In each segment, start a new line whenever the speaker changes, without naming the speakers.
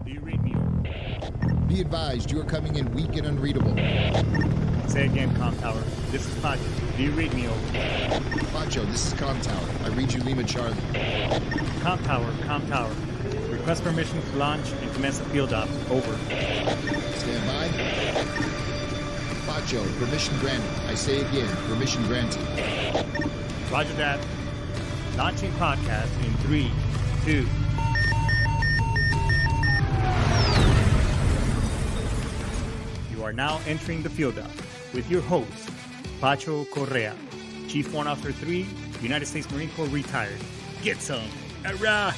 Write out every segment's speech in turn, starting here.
Do you read me over?
Be advised, you are coming in weak and unreadable.
Say again, Com Tower. This is Pacho. Do you read me over?
Pacho, this is Com Tower. I read you Lima Charlie.
Com Tower, Com Tower. Request permission to launch and commence the field op. Over.
Stand by. Pacho, permission granted. I say again, permission granted.
Roger that. Launching podcast in 3, 2. You are now entering the field op with your host, Pacho Correa, Chief Warrant Officer 3, United States Marine Corps retired. Get some. Hurrah!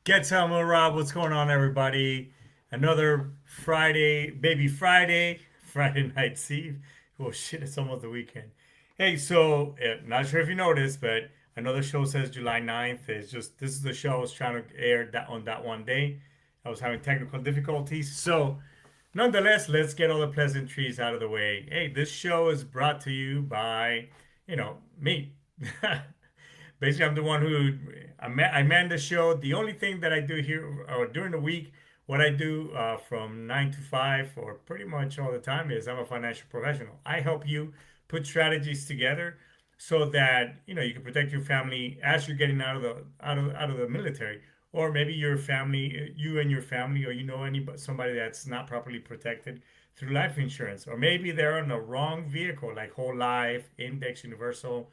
Get some, Rob. What's going on, everybody? Another Friday, baby Friday night's eve. Oh shit, it's almost the weekend. Hey, so not sure if you noticed, but I know the show says July 9th. It's just this is the show I was trying to air that on that one day. I was having technical difficulties. So nonetheless, let's get all the pleasantries out of the way. Hey, this show is brought to you by, me. Basically, I'm the one who I man the show. The only thing that I do here or during the week, what I do from 9 to 5 or pretty much all the time is I'm a financial professional. I help you put strategies together so that you can protect your family as you're getting out of the military, or maybe your family, you and your family, or somebody that's not properly protected through life insurance, or maybe they're on the wrong vehicle like whole life, index, universal,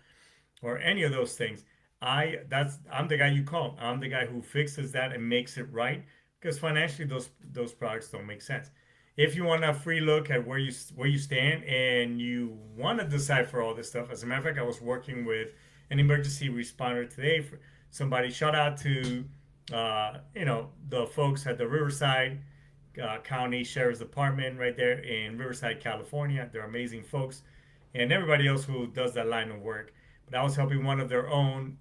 or any of those things. I'm the guy you call. I'm the guy who fixes that and makes it right, because financially those products don't make sense. If you want a free look at where you stand and you want to decipher all this stuff, as a matter of fact, I was working with an emergency responder today. For somebody, shout out to the folks at the Riverside County Sheriff's Department right there in Riverside, California. They're amazing folks, and everybody else who does that line of work. But I was helping one of their own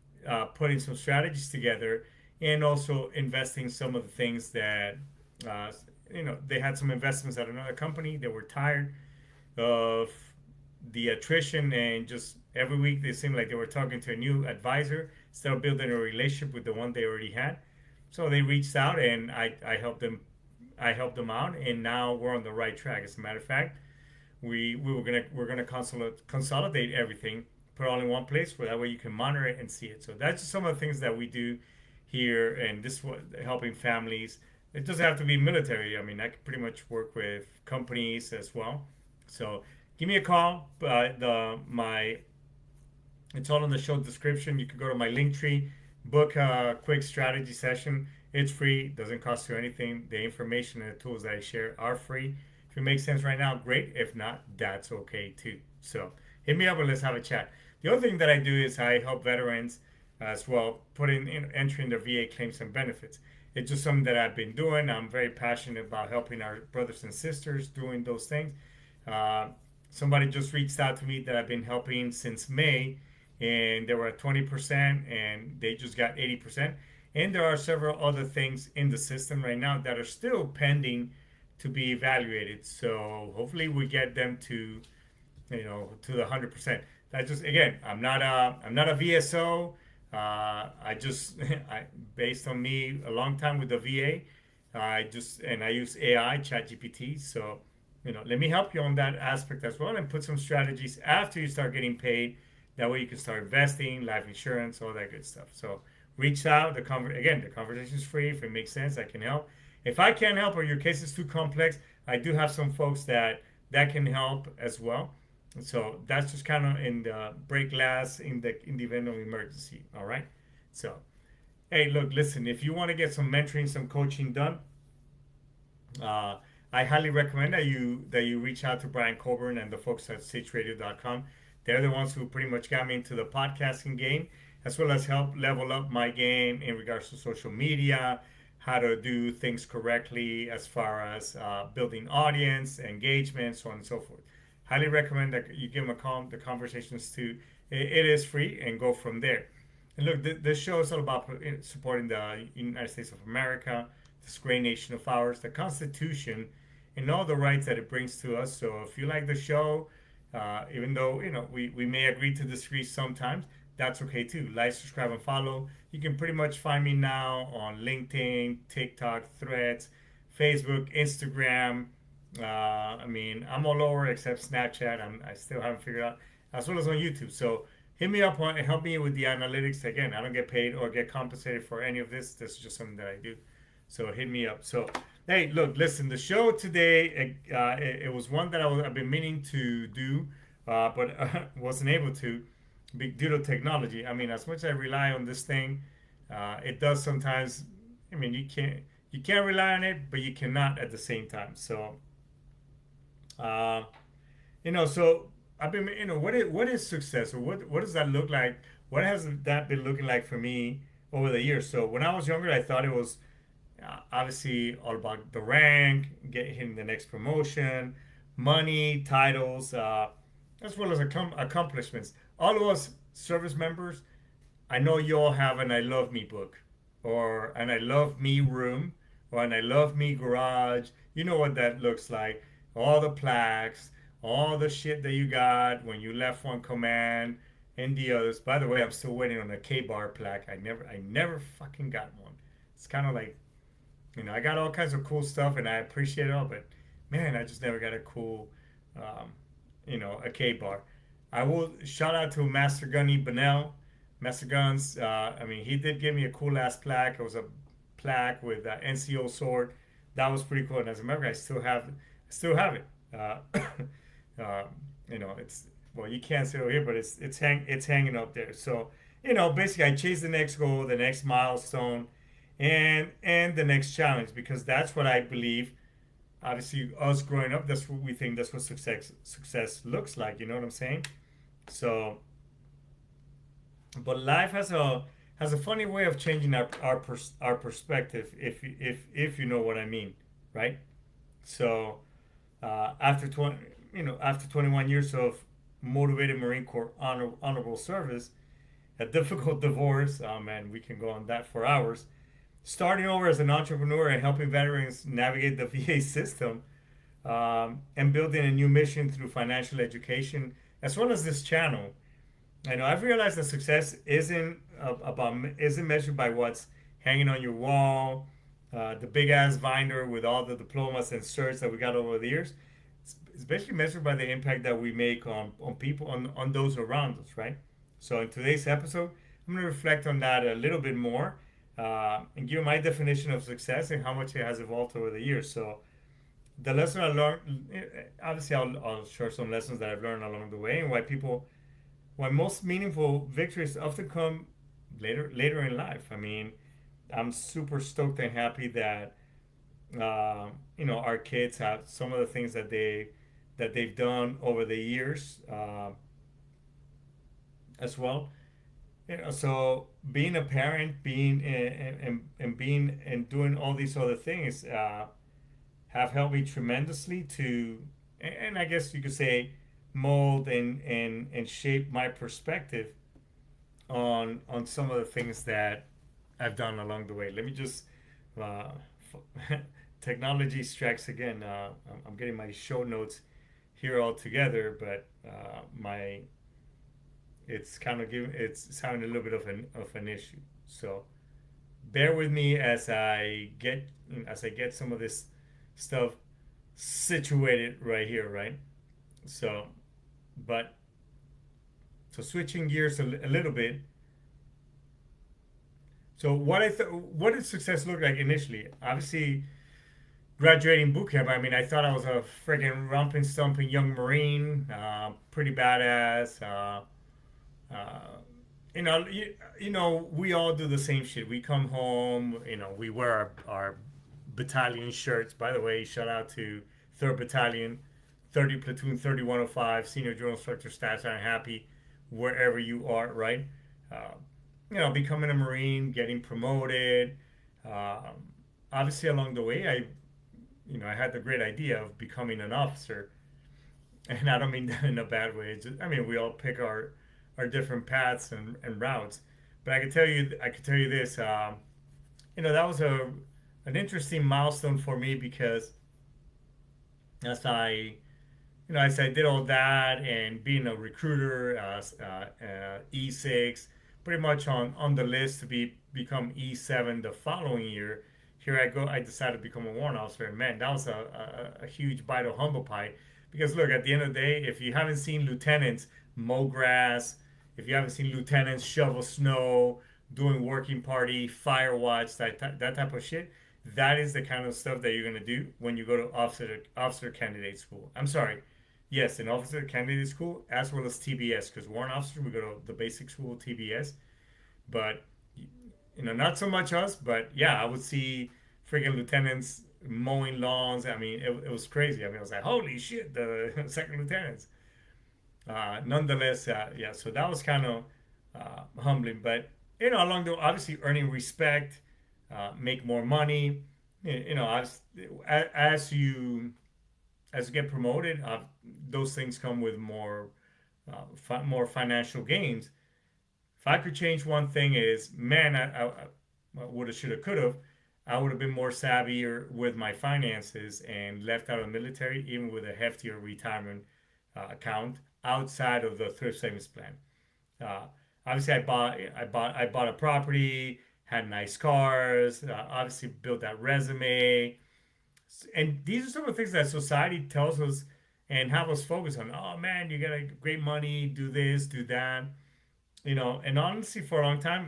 putting some strategies together, and also investing some of the things that they had some investments at another company. They were tired of the attrition, and just every week they seemed like they were talking to a new advisor instead of building a relationship with the one they already had. So they reached out, and I helped them out, and now we're on the right track. As a matter of fact, we're gonna consolidate everything, put it all in one place, where that way you can monitor it and see it. So that's just some of the things that we do here, and this was helping families. It doesn't have to be military. I mean, I can pretty much work with companies as well. So give me a call. It's all in the show description. You can go to my link tree, book a quick strategy session. It's free, doesn't cost you anything. The information and the tools that I share are free. If it makes sense right now, great. If not, that's okay too. So hit me up and let's have a chat. The other thing that I do is I help veterans as well entering their VA claims and benefits. It's just something that I've been doing. I'm very passionate about helping our brothers and sisters doing those things. Somebody just reached out to me that I've been helping since May, and they were at 20%, and they just got 80%. And there are several other things in the system right now that are still pending to be evaluated. So hopefully we get them to the 100%. That just, again, I'm not a VSO. Based on me a long time with the VA, I use AI, ChatGPT. So, let me help you on that aspect as well, and put some strategies after you start getting paid. That way you can start investing, life insurance, all that good stuff. So reach out. The conversation is free. If it makes sense, I can help. If I can't help or your case is too complex, I do have some folks that can help as well. So that's just kind of in the break glass in the event of emergency. All right. So, hey, look, listen. If you want to get some mentoring, some coaching done, I highly recommend that you reach out to Brian Coburn and the folks at SageRadio.com. They're the ones who pretty much got me into the podcasting game, as well as help level up my game in regards to social media, how to do things correctly as far as building audience, engagement, so on and so forth. Highly recommend that you give them a call. The conversations too. It is free, and go from there. And look, this show is all about supporting the United States of America, this great nation of ours, the Constitution, and all the rights that it brings to us. So if you like the show, Even though we may agree to disagree sometimes, that's okay too. Like, subscribe, and follow. You can pretty much find me now on LinkedIn, TikTok, Threads, Facebook, Instagram. I mean, I'm all over except Snapchat. I still haven't figured out, as well as on YouTube. So hit me up and help me with the analytics. Again, I don't get paid or get compensated for any of this. This is just something that I do. So hit me up. So hey, look, listen. The show today, it was one that I've been meaning to do, but wasn't able to, due to technology. I mean, as much as I rely on this thing, it does sometimes. I mean, you can't rely on it, but you cannot at the same time. So uh, so I've been, what is success, or what does that look like? What has that been looking like for me over the years? So when I was younger, I thought it was obviously all about the rank, hitting the next promotion, money, titles, as well as accomplishments. All of us service members, I know you all have an I Love Me book, or an I Love Me room, or an I Love Me garage. You know what that looks like. All the plaques, all the shit that you got when you left one command and the others. By the way, I'm still waiting on a K-bar plaque. I never fucking got one. It's kind of like, I got all kinds of cool stuff and I appreciate it all, but man, I just never got a cool, um, a K bar. I will shout out to Master Gunny Bennell. Master Guns, I mean, he did give me a cool ass plaque. It was a plaque with NCO sword. That was pretty cool. And as a member, I still have it. Uh, it's, well, you can't see it over here, but it's hanging up there. So, basically, I chase the next goal, the next milestone, and the next challenge, because that's what I believe. Obviously, us growing up, that's what we think. That's what success looks like. You know what I'm saying? So, but life has a funny way of changing our perspective, if you know what I mean, right? So, after 21 years of motivated Marine Corps honorable service, a difficult divorce. Oh man, we can go on that for hours. Starting over as an entrepreneur and helping veterans navigate the VA system, and building a new mission through financial education, as well as this channel. I know I've realized that success isn't measured by what's hanging on your wall, the big ass binder with all the diplomas and certs that we got over the years. It's basically measured by the impact that we make on people, on those around us, right? So in today's episode, I'm going to reflect on that a little bit more, and give you my definition of success and how much it has evolved over the years. So the lesson I learned, obviously, I'll share some lessons that I've learned along the way, and why most meaningful victories often come later in life. I mean, I'm super stoked and happy that our kids have some of the things that they've done over the years, as well. So being a parent, being and being and doing all these other things, have helped me tremendously to, and I guess you could say, mold and shape my perspective on some of the things that I've done along the way. Let me just, uh, technology strikes again. I'm getting my show notes here all together, but my it's having a little bit of an issue. So bear with me as I get some of this stuff situated right here, right? So, but so switching gears a little bit. So what did success look like initially? Obviously, graduating boot camp. I mean, I thought I was a friggin' romping, stomping young Marine, pretty badass. Uh, we all do the same shit. We come home, we wear our battalion shirts. By the way, shout out to 3rd Battalion, 30 Platoon 3105, Senior Drill Instructor Stats. I'm happy wherever you are, right? Uh, becoming a Marine, getting promoted. Obviously, along the way, I had the great idea of becoming an officer, and I don't mean that in a bad way. I mean, we all pick our different paths and routes. But I could tell you this. That was an interesting milestone for me, because as I I did all that and being a recruiter, E6, pretty much on the list to become E7 the following year. Here I go. I decided to become a warrant officer, and man, that was a huge bite of humble pie. Because look, at the end of the day, if you haven't seen lieutenants mow grass, if you haven't seen lieutenants shovel snow, doing working party, fire watch, that type of shit, that is the kind of stuff that you're gonna do when you go to officer candidate school. I'm sorry, yes, in officer candidate school as well as TBS, because warrant officer we go to the basic school TBS, but not so much us, but yeah, I would see freaking lieutenants mowing lawns. I mean, it was crazy. I mean, I was like, holy shit, the second lieutenants. Nonetheless, yeah, so that was kind of humbling, but along the obviously earning respect, make more money. As you get promoted, those things come with more financial gains. If I could change one thing, is man, I would have, should have, could have. I would have been more savvier with my finances and left out of the military, even with a heftier retirement account outside of the thrift savings plan. Uh, Obviously, I bought a property, had nice cars, obviously built that resume, and these are some of the things that society tells us and have us focus on. Oh man, you got great money, do this, do that. And honestly, for a long time,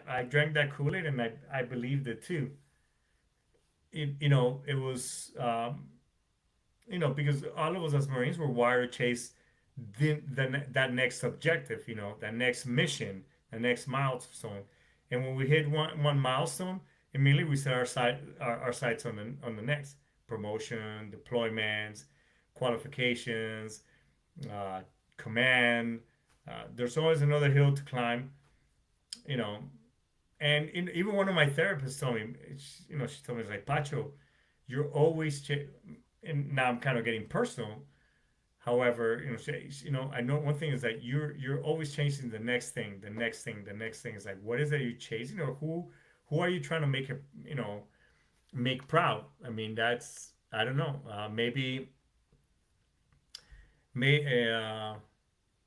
I drank that Kool-Aid and I believed it too. It was, because all of us as Marines were wired to chase that next objective, that next mission, the next milestone. And when we hit one milestone, immediately we set our sights on the next promotion, deployments, qualifications, uh, command. There's always another hill to climb, you know. And even one of my therapists told me, she told me, it's like, Pacho, you're always, and now I'm kind of getting personal. However, I know one thing is that you're always chasing the next thing, the next thing, the next thing. Is like, what is it you're chasing, or who are you trying to make proud? I mean, that's, I don't know. May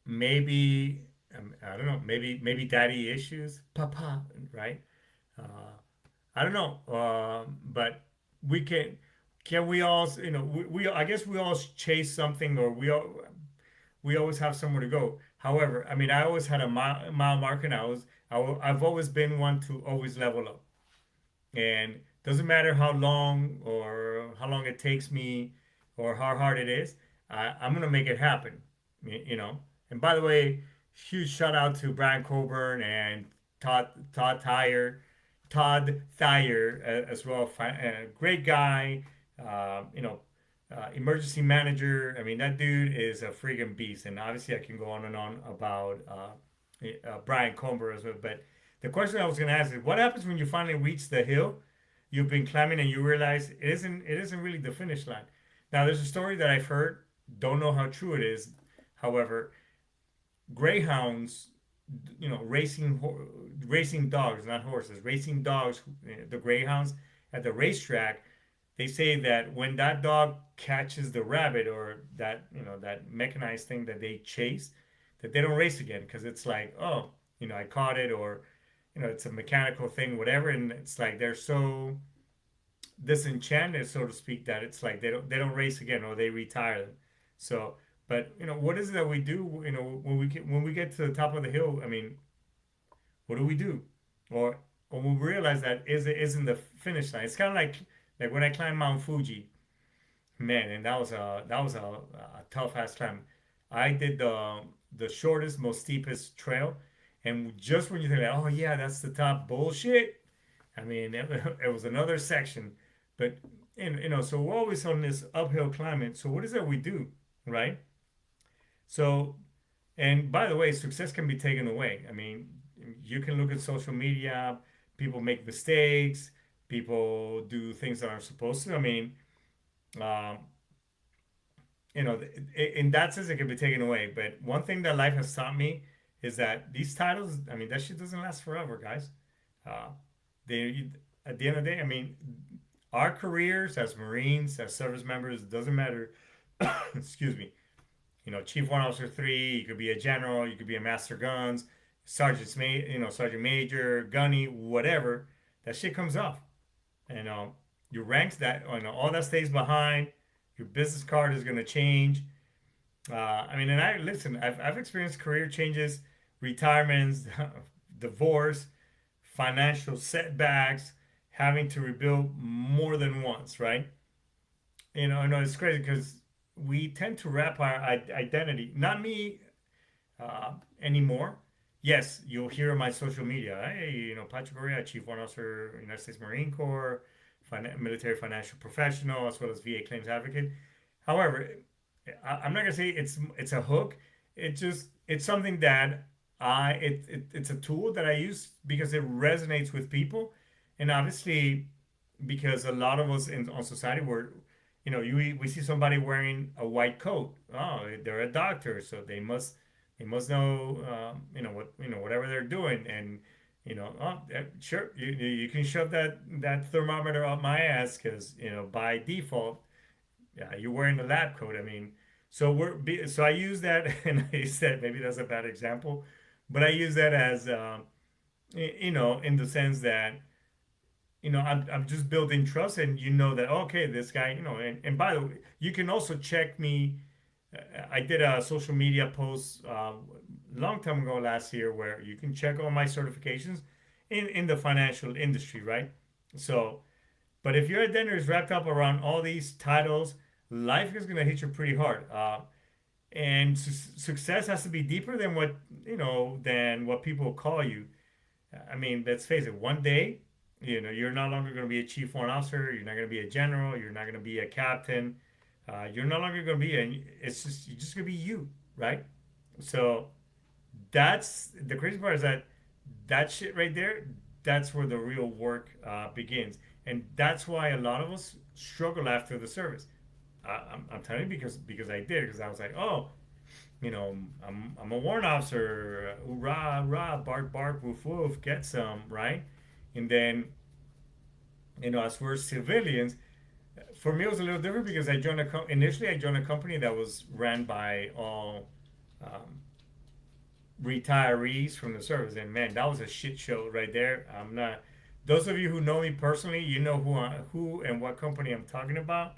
maybe I don't know. Maybe daddy issues, papa, right? Uh, I don't know. But we can we all, we I guess we all chase something, or we always have somewhere to go. However, I mean, I always had a mile marker, and I've always been one to always level up. And doesn't matter how long it takes me or how hard it is, I'm gonna make it happen. You know. And by the way, huge shout out to Brian Coburn and Todd Thayer as well. Great guy. Emergency manager. I mean, that dude is a freaking beast. And obviously, I can go on and on about Brian Coburn as well. But the question I was going to ask is, what happens when you finally reach the hill you've been climbing and you realize it isn't really the finish line? Now, there's a story that I've heard. Don't know how true it is. However, greyhounds, racing dogs, not horses, racing dogs, the greyhounds at the racetrack, they say that when that dog catches the rabbit, or that mechanized thing that they chase, that they don't race again, because it's like, oh, I caught it, or it's a mechanical thing, whatever, and it's like they're so disenchanted, so to speak, that it's like they don't race again, or they retire them. So, but what is it that we do? When we get to the top of the hill. I mean, what do we do? Or when we realize that isn't the finish line. It's kind of like when I climbed Mount Fuji, man, and that was a tough ass climb. I did the shortest, most steepest trail, and just when you think, like, oh yeah, that's the top, bullshit. I mean, it was another section, but so we're always on this uphill climbing. So what is it we do, right? So, and by the way, success can be taken away. I mean, you can look at social media, people make mistakes, people do things that aren't supposed to. I mean, um, in that sense, it can be taken away. But one thing that life has taught me is that these titles, I mean, that shit doesn't last forever, guys. Uh, they, at the end of the day, I mean, our careers as Marines, as service members, doesn't matter. Excuse me. Chief Warrant Officer 3, you could be a general, you could be a master guns, sergeant major, gunny, whatever. That shit comes off. You know, your ranks all that stays behind. Your business card is gonna change. And I listen. I've experienced career changes, retirements, divorce, financial setbacks, having to rebuild more than once. Right? I know it's crazy because we tend to wrap our identity. Not me anymore. Yes, you'll hear on my social media, hey, Patrick Correa, Chief Warrant Officer, United States Marine Corps, military financial professional, as well as VA claims advocate. However, I'm not gonna say it's a hook. It's something that it's a tool that I use because it resonates with people, and obviously because a lot of us in on society were, we see somebody wearing a white coat. Oh, they're a doctor, so they must know, whatever they're doing, and oh, sure, you can shove that thermometer up my ass because by default, yeah, you're wearing the lab coat. I mean, so I use that, and I said maybe that's a bad example, but I use that as in the sense that I'm just building trust, and that okay, this guy, and by the way, you can also check me. I did a social media post long time ago last year where you can check all my certifications in the financial industry, right? So, but if your identity is wrapped up around all these titles, life is gonna hit you pretty hard. And success has to be deeper than what people call you. I mean, let's face it. One day, you're no longer going to be a chief warrant officer. You're not going to be a general. You're not going to be a captain. You're no longer going to be you're just going to be you, right? So that's the crazy part is that shit right there. That's where the real work begins, and that's why a lot of us struggle after the service. I'm telling you because I did because I was like, oh, I'm a warrant officer, rah rah, bark bark, woof woof, get some, right? And then, as for civilians, for me it was a little different because initially I joined a company that was ran by all retirees from the service, and man, that was a shit show right there. I'm not. Those of you who know me personally, you know who and what company I'm talking about.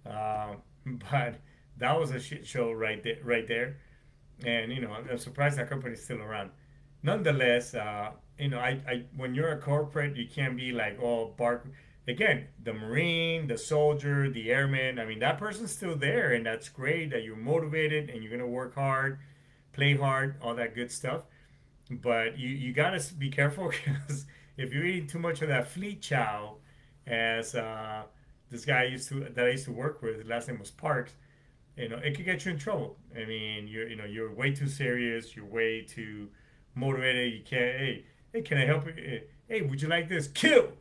Uh, but that was a shit show right there. And I'm surprised that company's still around. Nonetheless, I when you're a corporate, you can't be like all bark. Again, the Marine, the soldier, the airman. I mean, that person's still there, and that's great that you're motivated and you're gonna work hard, play hard, all that good stuff. But you gotta be careful because if you're eating too much of that fleet chow, as this guy I used to work with, his last name was Parks. It could get you in trouble. I mean, you're way too serious. You're way too motivated. You can't. Hey, can I help you? Hey, would you like this? Kill,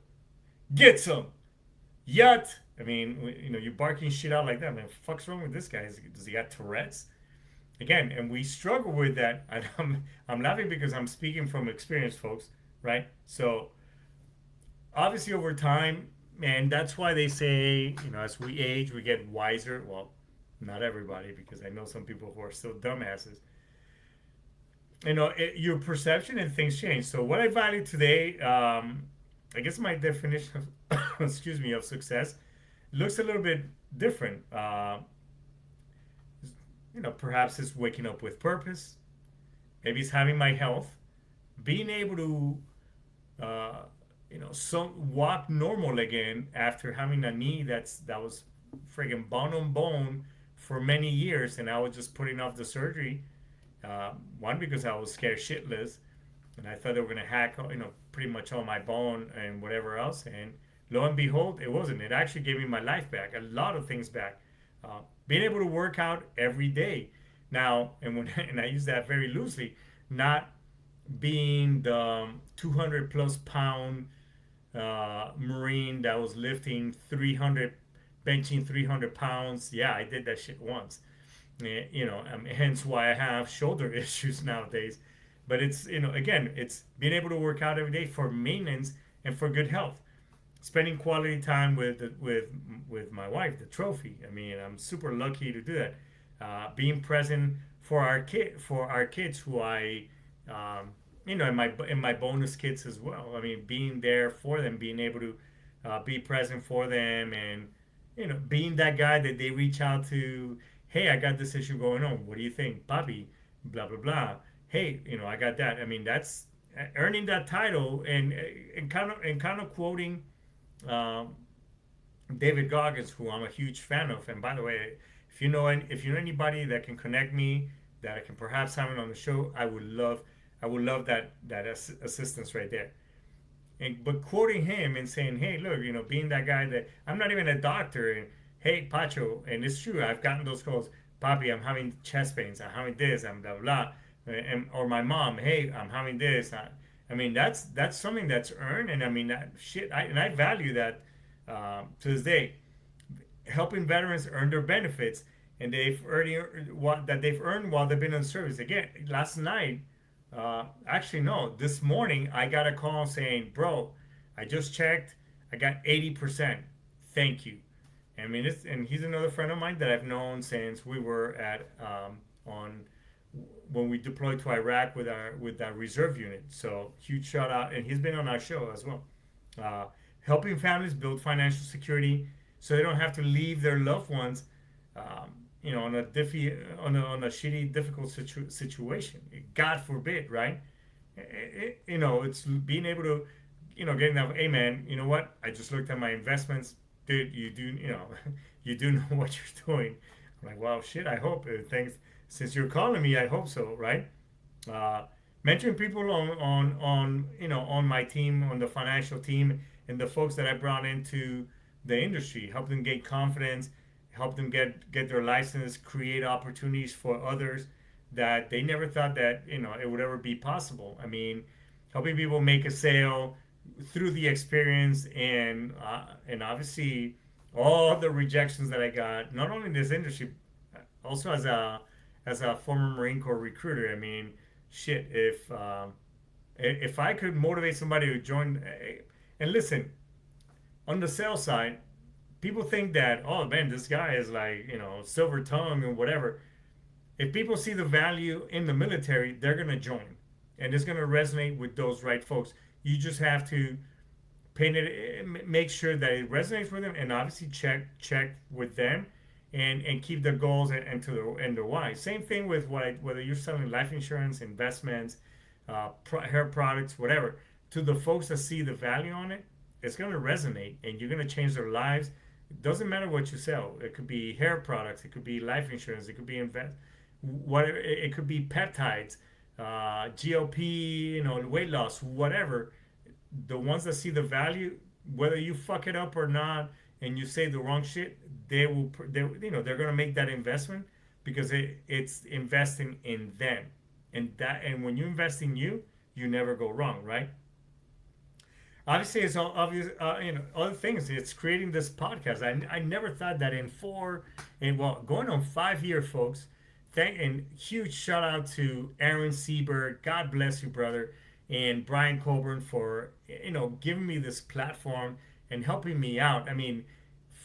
get some, yacht. I mean, you're barking shit out like that. Man, fuck's wrong with this guy? Does he got Tourette's? Again, and we struggle with that. And I'm laughing because I'm speaking from experience, folks. Right? So obviously, over time, man, that's why they say, as we age, we get wiser. Well, not everybody, because I know some people who are still dumbasses. Your perception and things change. So what I value today, I guess my definition of, excuse me, of success looks a little bit different. Perhaps it's waking up with purpose. Maybe it's having my health, being able to, walk normal again after having a knee that was friggin' bone on bone for many years, and I was just putting off the surgery. One, because I was scared shitless, and I thought they were gonna hack, pretty much all my bone and whatever else. And lo and behold, it wasn't. It actually gave me my life back, a lot of things back. Being able to work out every day now, and I use that very loosely, not being the 200 plus pound Marine that was lifting 300, benching 300 pounds. Yeah, I did that shit once. Hence why I have shoulder issues nowadays. But it's, again, it's being able to work out every day for maintenance and for good health. Spending quality time with my wife, the trophy. I mean, I'm super lucky to do that. being present for our kids who I in my bonus kids as well. I mean, being there for them, being able to be present for them, and being that guy that they reach out to. Hey, I got this issue going on. What do you think, Bobby? Blah blah blah. Hey, I got that. I mean, that's earning that title, and kind of quoting um, David Goggins, who I'm a huge fan of. And by the way, if you know anybody that can connect me, that I can perhaps have it on the show, I would love that assistance right there. And but quoting him and saying, hey, look, being that guy that I'm not even a doctor, and hey, Pacho, and it's true, I've gotten those calls, Papi, I'm having chest pains, I'm having this, I'm blah blah, and or my mom, hey, I'm having this. I mean, that's something that's earned, and I mean that shit, I value that to this day. Helping veterans earn their benefits, and they've earned while they've been in service. Again, last night, actually no, this morning I got a call saying, "Bro, I just checked, I got 80%. Thank you." I mean, and he's another friend of mine that I've known since we were at on when we deployed to Iraq with our reserve unit. So huge shout out, and he's been on our show as well. Uh, Helping families build financial security so they don't have to leave their loved ones, on a shitty, difficult situation. God forbid, right? It's being able to, getting that. Hey, man, you know what? I just looked at my investments, dude. You do, you do know what you're doing. I'm like, well, shit. I hope. Thanks. Since you're calling me, I hope so, right? uh, Mentoring people on my team, on the financial team, and the folks that I brought into the industry, help them gain confidence, help them get their license, create opportunities for others that they never thought that it would ever be possible. I mean, helping people make a sale through the experience, and obviously all the rejections that I got, not only in this industry, also as a former Marine Corps recruiter. I mean, shit, if I could motivate somebody to join, and listen, on the sales side, people think that, oh man, this guy is like, silver tongue and whatever. If people see the value in the military, they're gonna join, and it's gonna resonate with those right folks. You just have to paint it, make sure that it resonates with them, and obviously check with them, and keep their goals and their why. Same thing with whether you're selling life insurance, investments, hair products, whatever. To the folks that see the value on it, it's going to resonate, and you're going to change their lives. It doesn't matter what you sell. It could be hair products, it could be life insurance, it could be whatever. It could be peptides, GLP, weight loss, whatever. The ones that see the value, whether you fuck it up or not, and you say the wrong shit, they're gonna make that investment because it's investing in them, and when you invest in you, you never go wrong, right? Obviously, it's all obvious. Other things. It's creating this podcast. I never thought that in going on 5 years, folks. And huge shout out to Aaron Seberg. God bless you, brother, and Brian Colburn for giving me this platform and helping me out. I mean,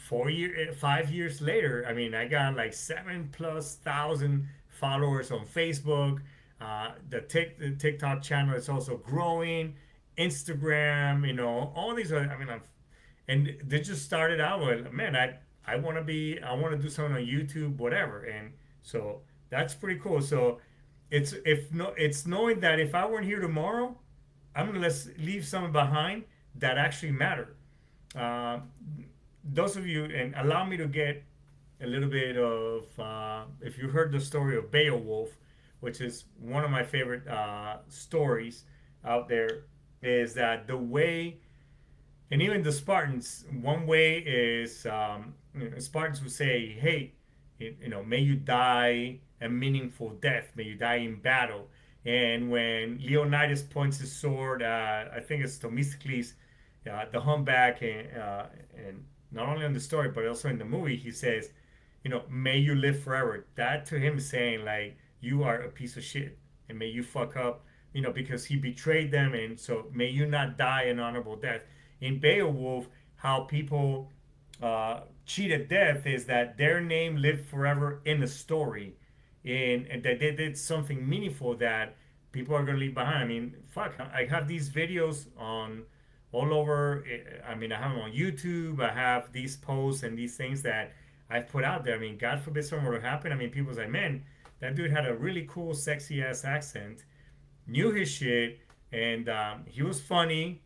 5 years later, I mean, I got like 7,000+ followers on Facebook. The TikTok channel is also growing. Instagram, all these are. I mean, and they just started out with, man, I want to do something on YouTube, whatever, and so that's pretty cool. So it's knowing that if I weren't here tomorrow, I'm gonna leave something behind that actually matter. Uh, those of you, and allow me to get a little bit of, if you heard the story of Beowulf, which is one of my favorite stories out there, is that the way, and even the Spartans, one way is, Spartans would say, hey, may you die a meaningful death, may you die in battle. And when Leonidas points his sword, I think it's Themistocles, the humpback, and not only in the story but also in the movie, he says, may you live forever. That to him is saying like, you are a piece of shit, and may you fuck up, because he betrayed them, and so may you not die an honorable death. In Beowulf, how people cheated death is that their name lived forever in the story, and that they did something meaningful that people are gonna leave behind. I mean, fuck, I have these videos on all over. I mean, I have them on YouTube. I have these posts and these things that I've put out there. I mean, God forbid something were to happen. I mean, people's like, man, that dude had a really cool, sexy ass accent, knew his shit, and he was funny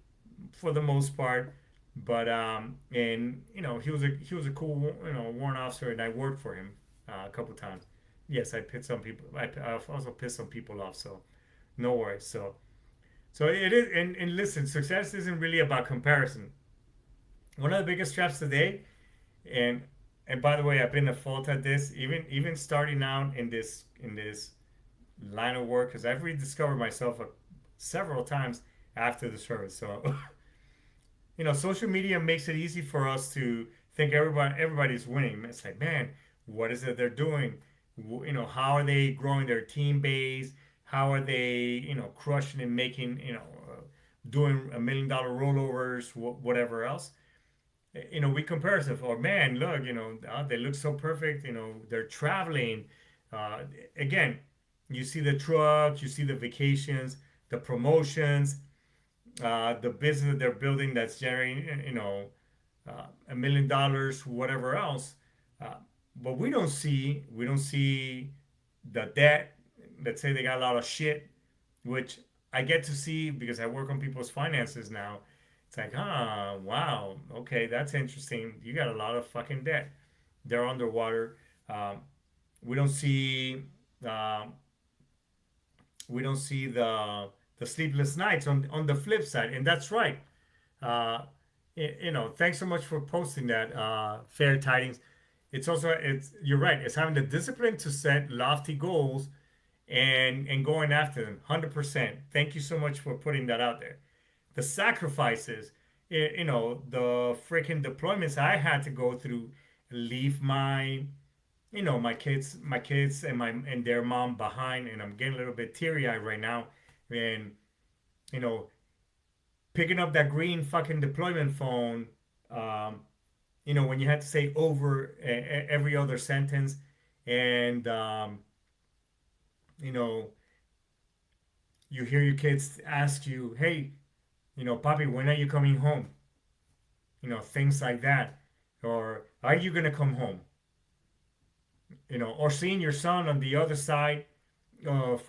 for the most part. But and he was a cool warrant officer, and I worked for him a couple times. Yes, I pissed some people. I've also pissed some people off. So no worries. So it is. And listen, success isn't really about comparison. One of the biggest traps today, and and by the way, I've been a fault at this, even starting out in this line of work, because I've rediscovered myself several times after the service. So social media makes it easy for us to think everybody's winning. It's like, man, what is it they're doing? How are they growing their team base? How are they, crushing and making, doing $1 million rollovers, whatever else? We compare ourselves. Oh man, look, they look so perfect. They're traveling. Uh, Again, you see the trucks, you see the vacations, the promotions, the business that they're building that's generating, $1 million, whatever else. Uh, but we don't see the debt. Let's say they got a lot of shit, which I get to see because I work on people's finances now. It's like, wow, okay, that's interesting. You got a lot of fucking debt. They're underwater. Um, we don't see um, we don't see the sleepless nights on the flip side, and that's right. uh Thanks so much for posting that, fair tidings. It's you're right, it's having the discipline to set lofty goals and going after them. 100%. Thank you so much for putting that out there. The sacrifices, the freaking deployments I had to go through, leave my kids and their mom behind, and I'm getting a little bit teary eyed right now. And you know, picking up that green fucking deployment phone, um, when you had to say over every other sentence, and you know, you hear your kids ask you, "Hey, Papi, when are you coming home?" Things like that, or "Are you gonna come home?" Or seeing your son on the other side of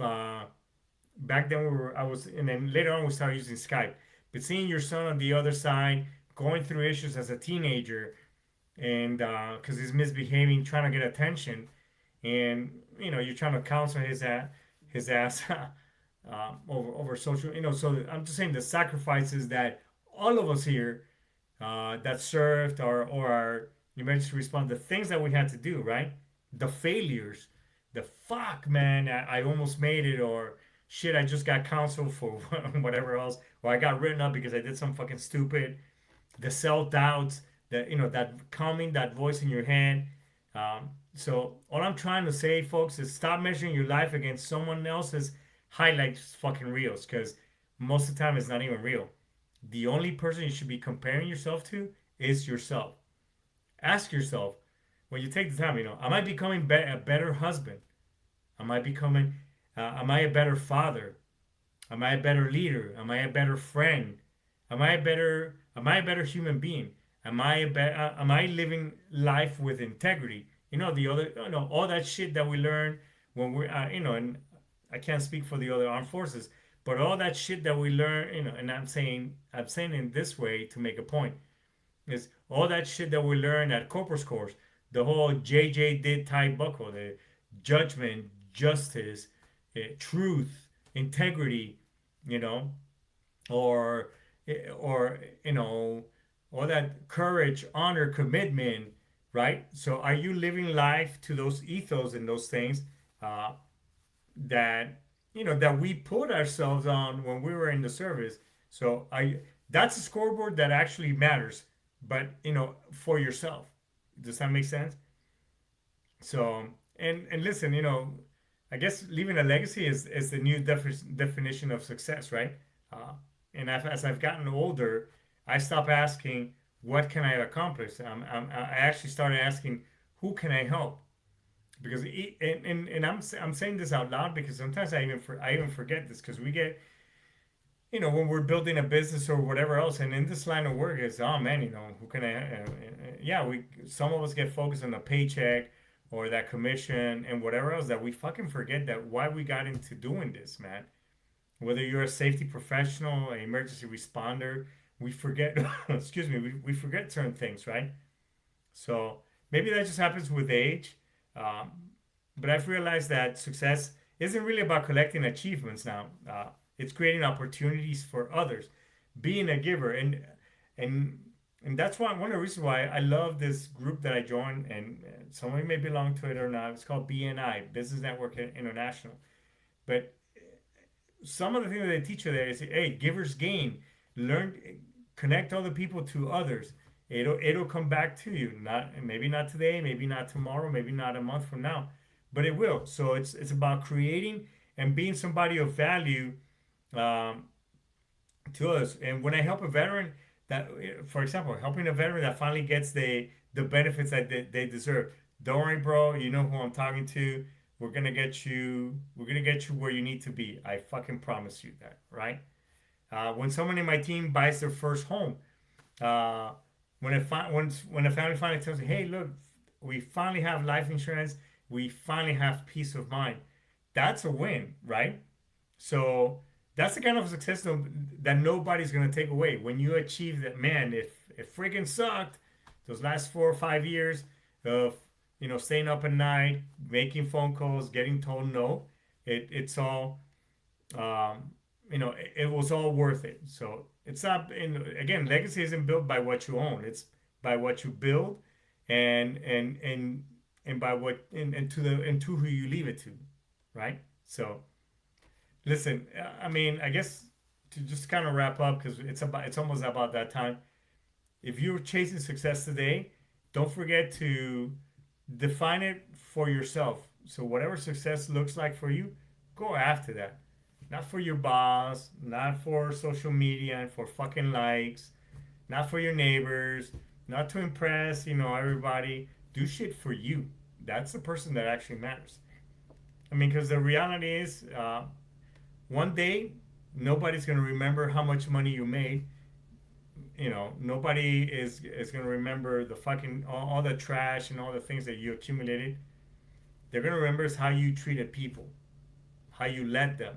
back then I was, and then later on we started using Skype. But seeing your son on the other side, going through issues as a teenager, and because he's misbehaving, trying to get attention, and you're trying to counsel his ass over social. So I'm just saying the sacrifices that all of us here that served or are emergency response, the things that we had to do, right? The failures, the fuck, man, I almost made it, or shit, I just got counseled for whatever else, or I got written up because I did some fucking stupid. The self doubts, that calming that voice in your head. So all I'm trying to say, folks, is stop measuring your life against someone else's highlights fucking reels, because most of the time it's not even real. The only person you should be comparing yourself to is yourself. Ask yourself when you take the time, am I becoming a better husband? Am I becoming, am I a better father? Am I a better leader? Am I a better friend? Am I a better human being? Am I living life with integrity? The other, all that shit that we learn when we're, and I can't speak for the other armed forces, but all that shit that we learn, and I'm saying in this way to make a point, is all that shit that we learn at corporate course, the whole JJ did type buckle, the judgment, justice, truth, integrity, you know, or or all that courage, honor, commitment, right? So are you living life to those ethos and those things uh, that that we put ourselves on when we were in the service? So I that's a scoreboard that actually matters, but for yourself. Does that make sense? So and listen, I guess leaving a legacy is the new definition of success, right? Uh, and as I've gotten older, I stopped asking what can I accomplish? I actually started asking, who can I help? Because and I'm saying this out loud because sometimes I even forget this because we get, when we're building a business or whatever else, and in this line of work, is, oh man, who can I? Yeah, we some of us get focused on the paycheck or that commission and whatever else, that we fucking forget that why we got into doing this, man. Whether you're a safety professional, an emergency responder, we forget. Excuse me, we forget certain things, right? So maybe that just happens with age. Um, but I've realized that success isn't really about collecting achievements now. It's creating opportunities for others, being a giver, and and that's why one of the reasons why I love this group that I joined, and some of you may belong to it or not. It's called BNI, Business Network International. But some of the things that they teach you there is, hey, givers gain, learn, connect other people to others. It'll come back to you. Not maybe not today, maybe not tomorrow, maybe not a month from now, but it will. So it's about creating and being somebody of value, um, to us. And when I help a veteran, that, for example, helping a veteran that finally gets the benefits that they deserve. Don't worry, bro. You know who I'm talking to. We're gonna get you. We're gonna get you where you need to be. I fucking promise you that, right? When someone in my team buys their first home, uh, when a family finally tells me, "Hey, look, we finally have life insurance. We finally have peace of mind." That's a win, right? So that's the kind of success that nobody's gonna take away. When you achieve that, man, if it freaking sucked those last 4 or 5 years of, staying up at night, making phone calls, getting told no, it's all, um, it was all worth it. So it's not. And again, legacy isn't built by what you own. It's by what you build, and by what and to who you leave it to, right? So listen, I mean, I guess to just kind of wrap up because it's almost about that time. If you're chasing success today, don't forget to define it for yourself. So whatever success looks like for you, go after that. Not for your boss, not for social media and for fucking likes, not for your neighbors, not to impress, everybody. Do shit for you. That's the person that actually matters. I mean, because the reality is, one day nobody's gonna remember how much money you made. Nobody is gonna remember the fucking all the trash and all the things that you accumulated. They're gonna remember is how you treated people, how you led them,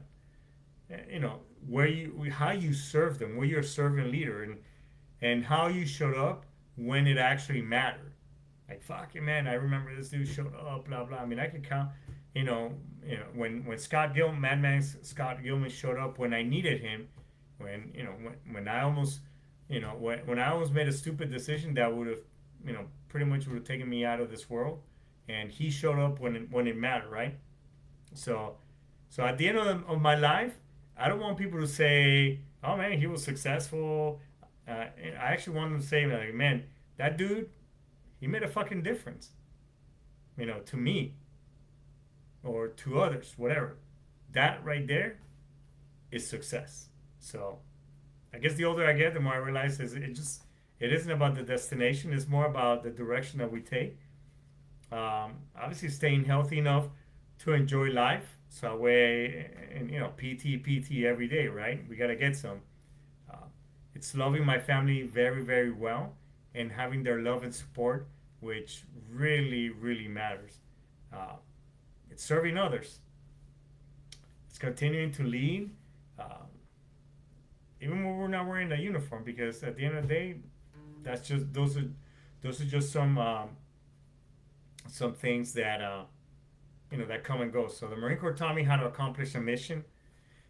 where you how you served them, where you're a servant leader, and how you showed up when it actually mattered. Like fucking man, I remember this dude showed up, blah blah. I mean, I could count, when Madman Scott Gilman showed up when I needed him, when I almost, when I almost made a stupid decision that would have, pretty much would have taken me out of this world, and he showed up when it mattered, right? So, so at the end of my life, I don't want people to say, "Oh man, he was successful." I actually want them to say, like, "Man, that dude, he made a fucking difference," to me or to others, whatever. That right there is success. So, I guess the older I get, the more I realize it isn't about the destination. It's more about the direction that we take. Obviously, staying healthy enough to enjoy life. So that way, and PT every day, right? We gotta get some. Uh, it's loving my family very, very well, and having their love and support, which really, really matters. Uh, it's serving others. It's continuing to lead, uh, even when we're not wearing a uniform, because at the end of the day, that's just those are just some things that that come and go. So the Marine Corps taught me how to accomplish a mission.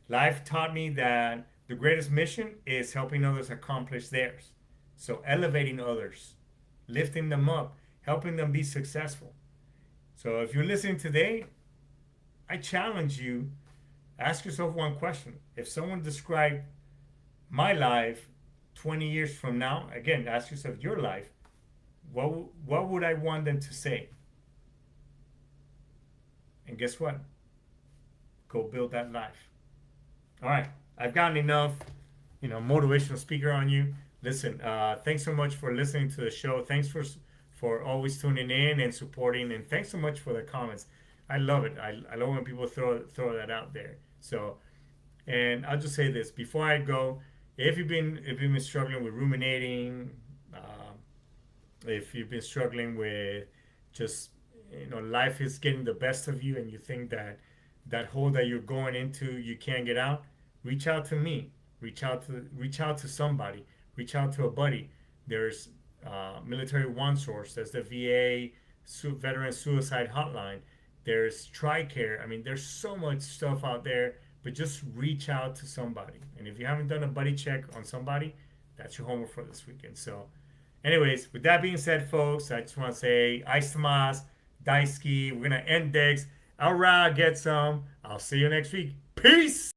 Life taught me that the greatest mission is helping others accomplish theirs. So elevating others, lifting them up, helping them be successful. So if you're listening today, I challenge you, ask yourself one question. If someone described my life 20 years from now, again, ask yourself your life, what would I want them to say? And guess what? Go build that life. All right. I've gotten enough, motivational speaker on you. listen, thanks so much for listening to the show. Thanks for always tuning in and supporting, and thanks so much for the comments. I love it. I love when people throw that out there. So, and I'll just say this before I go: if you've been struggling with ruminating, if you've been struggling with just life is getting the best of you, and you think that that hole that you're going into you can't get out, reach out to me. Reach out to somebody. Reach out to a buddy. There's Military One Source. There's the VA Veteran Suicide Hotline. There's TRICARE. I mean, there's so much stuff out there, but just reach out to somebody. And if you haven't done a buddy check on somebody, that's your homework for this weekend. So, anyways, with that being said, folks, I just want to say, Aistamas, Daisuki, we're going to end Dex. Alright, get some. I'll see you next week. Peace!